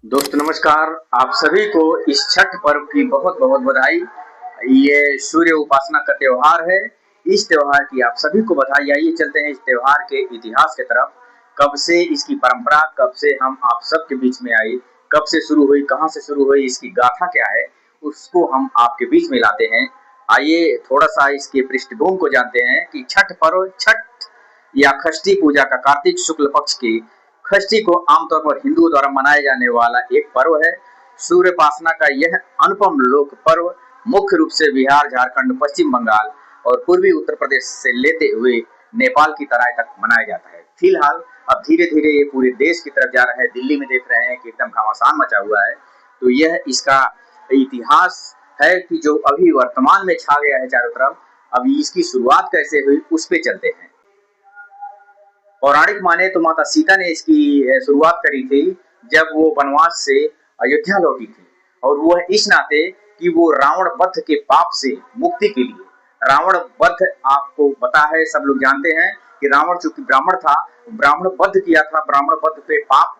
दोस्त नमस्कार। आप सभी को इस छठ पर्व की बहुत बहुत बधाई। ये सूर्य उपासना का त्योहार है। इस त्योहार की आप सभी को बधाई। आइए चलते हैं इस त्योहार के इतिहास की तरफ। कब से इसकी परंपरा, कब से हम आप सबके बीच में आई, कब से शुरू हुई, कहाँ से शुरू हुई, इसकी गाथा क्या है, उसको हम आपके बीच में लाते हैं। आइए थोड़ा सा इसके पृष्ठभूमि को जानते हैं कि छठ पर्व, छठ या षष्ठी पूजा का कार्तिक शुक्ल पक्ष की षष्ठी को आमतौर पर हिंदुओं द्वारा मनाया जाने वाला एक पर्व है। सूर्योपासना का यह अनुपम लोक पर्व मुख्य रूप से बिहार, झारखंड, पश्चिम बंगाल और पूर्वी उत्तर प्रदेश से लेते हुए नेपाल की तराई तक मनाया जाता है। फिलहाल अब धीरे धीरे ये पूरे देश की तरफ जा रहा है। दिल्ली में देख रहे हैं कि एकदम घमासान मचा हुआ है। तो यह इसका इतिहास है कि जो अभी वर्तमान में छा गया है चारों तरफ। अभी इसकी शुरुआत कैसे हुई उस पर चलते हैं। पौराणिक माने तो माता सीता ने इसकी शुरुआत करी थी जब वो वनवास से अयोध्या लौटी थी, और वो इस नाते कि वो रावण वध के पाप से मुक्ति के लिए। रावण वध आपको पता है, सब लोग जानते हैं कि रावण चूंकि ब्राह्मण था, ब्राह्मण वध किया था, ब्राह्मण वध पे पाप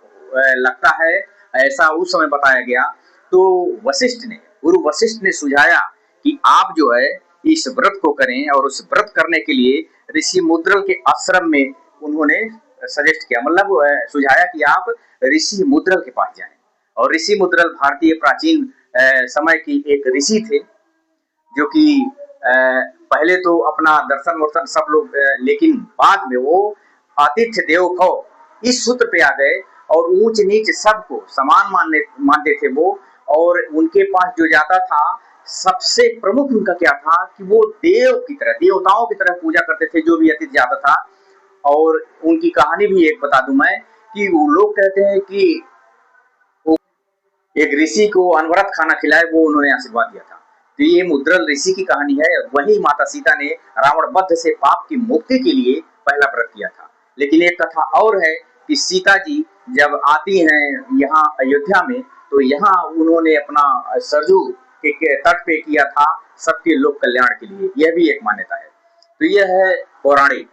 लगता है, ऐसा उस समय बताया गया। तो वशिष्ठ ने, गुरु वशिष्ठ ने सुझाया कि आप जो है इस व्रत को करें, और उस व्रत करने के लिए ऋषि मुद्रल के आश्रम में उन्होंने सजेस्ट किया, मतलब सुझाया कि आप ऋषि मुद्रल के पास जाएं। और ऋषि मुद्रल भारतीय प्राचीन समय की एक ऋषि थे, जो कि पहले तो अपना दर्शन वर्शन सब लोग, लेकिन बाद में वो आतिथ्य देवो भव इस सूत्र पे आ गए, और ऊंच नीच सबको समान मानते थे वो। और उनके पास जो जाता था, सबसे प्रमुख उनका क्या था कि वो देव की तरह, देवताओं की तरह पूजा करते थे जो भी अतिथि जाता था। और उनकी कहानी भी एक बता दूं मैं, कि वो लोग कहते हैं कि एक ऋषि को अनवरत खाना खिलाए, वो उन्होंने आशीर्वाद दिया था। तो ये मुद्रल ऋषि की कहानी है। वही माता सीता ने रावण वध से पाप की मुक्ति के लिए पहला व्रत किया था। लेकिन एक कथा और है कि सीता जी जब आती हैं यहाँ अयोध्या में, तो यहाँ उन्होंने अपना सरजू के तट पे किया था सबके लोक कल्याण के लिए। यह भी एक मान्यता है। तो यह है पौराणिक।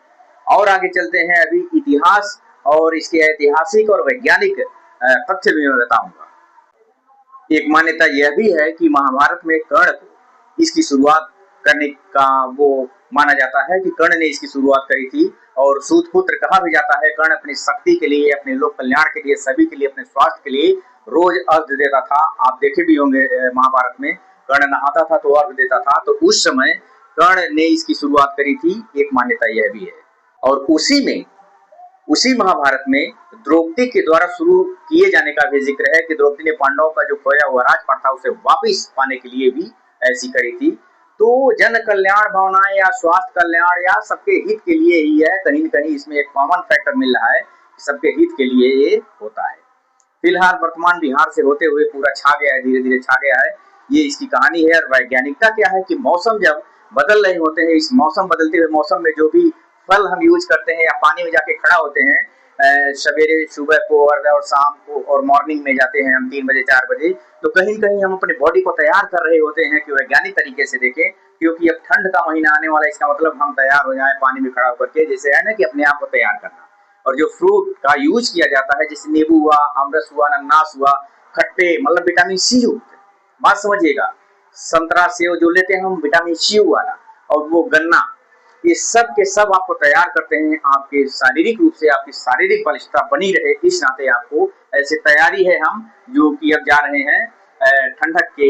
और आगे चलते हैं। अभी इतिहास और इसके ऐतिहासिक और वैज्ञानिक तथ्य भी मैं बताऊंगा। एक मान्यता यह भी है कि महाभारत में कर्ण को इसकी शुरुआत करने का वो माना जाता है कि कर्ण ने इसकी शुरुआत करी थी। और सूत पुत्र कहा भी जाता है। कर्ण अपनी शक्ति के लिए, अपने लोक कल्याण के लिए, सभी के लिए, अपने स्वास्थ्य के लिए रोज अर्घ देता था। आप देखे भी होंगे महाभारत में कर्ण नहाता था तो अर्घ देता था। तो उस समय कर्ण ने इसकी शुरुआत करी थी, एक मान्यता यह भी है। और उसी महाभारत में द्रौपदी के द्वारा शुरू किए जाने का भी जिक्र है कि द्रौपदी ने पांडवों का जो खोया हुआ राजपाट था उसे वापस पाने के लिए भी ऐसी करी थी। तो जन कल्याण भावनाएं या स्वास्थ्य कल्याण या सबके हित के लिए ही है। कहीं न कहीं इसमें एक कॉमन फैक्टर मिल रहा है, सबके हित के लिए ये होता है। फिलहाल वर्तमान बिहार से होते हुए पूरा छा गया है, धीरे धीरे छा गया है। ये इसकी कहानी है। और वैज्ञानिकता क्या है कि मौसम जब बदल रहे होते हैं, इस मौसम बदलते हुए मौसम में जो भी फल हम यूज करते हैं या पानी में जाके खड़ा होते हैं, सवेरे सुबह को और शाम को और मॉर्निंग में जाते हैं हम 3 बजे 4 बजे, तो कहीं कहीं हम अपने बॉडी को तैयार कर रहे होते हैं कि वैज्ञानिक तरीके से देखें। क्योंकि अब ठंड का महीना आने वाला है, इसका मतलब हम तैयार हो जाए पानी में खड़ा होकर के, जैसे है ना कि अपने आप को तैयार करना। और जो फ्रूट का यूज किया जाता है, जैसे नींबू हुआ, अमरस हुआ, अनानास हुआ, खट्टे, मतलब विटामिन सी युक्त, बात समझिएगा। संतरा सेव जो लेते हैं हम विटामिन सी वाला, और वो गन्ना, ये सब के सब आपको तैयार करते हैं आपके शारीरिक रूप से, आपकी शारीरिक बलिष्ठता बनी रहे इस नाते आपको ऐसे तैयारी है। हम जो कि अब जा रहे हैं ठंडक के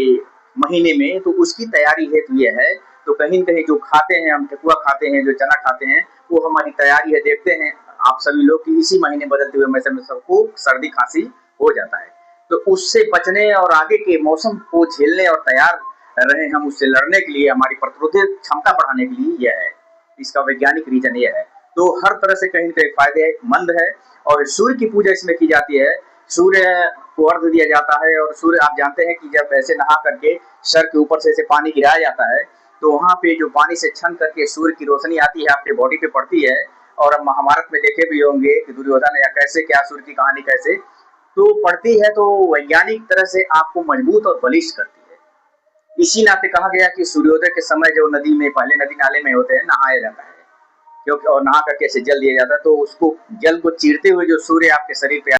महीने में, तो उसकी तैयारी हेतु ये है। तो कहीं न कहीं जो खाते हैं हम, ठेकुआ खाते हैं, जो चना खाते हैं, वो हमारी तैयारी है। देखते हैं आप सभी लोग कि इसी महीने बदलते हुए मौसम में सबको सर्दी खांसी हो जाता है। तो उससे बचने और आगे के मौसम को झेलने और तैयार रहे हम उससे लड़ने के लिए, हमारी प्रतिरोधक क्षमता बढ़ाने के लिए यह है। इसका वैज्ञानिक रीजन ये है। तो हर तरह से कहीं न कहीं फायदेमंद है। और सूर्य की पूजा इसमें की जाती है। सूर्य को अर्घ दिया जाता है। और सूर्य, आप जानते हैं कि जब ऐसे नहा करके सर के ऊपर से ऐसे पानी गिराया जाता है, तो वहां पे जो पानी से छन करके सूर्य की रोशनी आती है, आपके बॉडी पे पड़ती है। और अब महाभारत में देखे भी होंगे कि दुर्योधन या कैसे क्या सूर्य की कहानी कैसे तो पड़ती है, तो वैज्ञानिक तरह से आपको मजबूत और बलिष्ठ करती है। इसी नाते कहा गया कि सूर्योदय के समय जो नदी में, पहले नदी नाले में होते हैं, नहाया जाता है, क्योंकि और नहा करके ऐसे जल दिया जाता है, तो उसको जल को चीरते हुए जो सूर्य आपके शरीर पे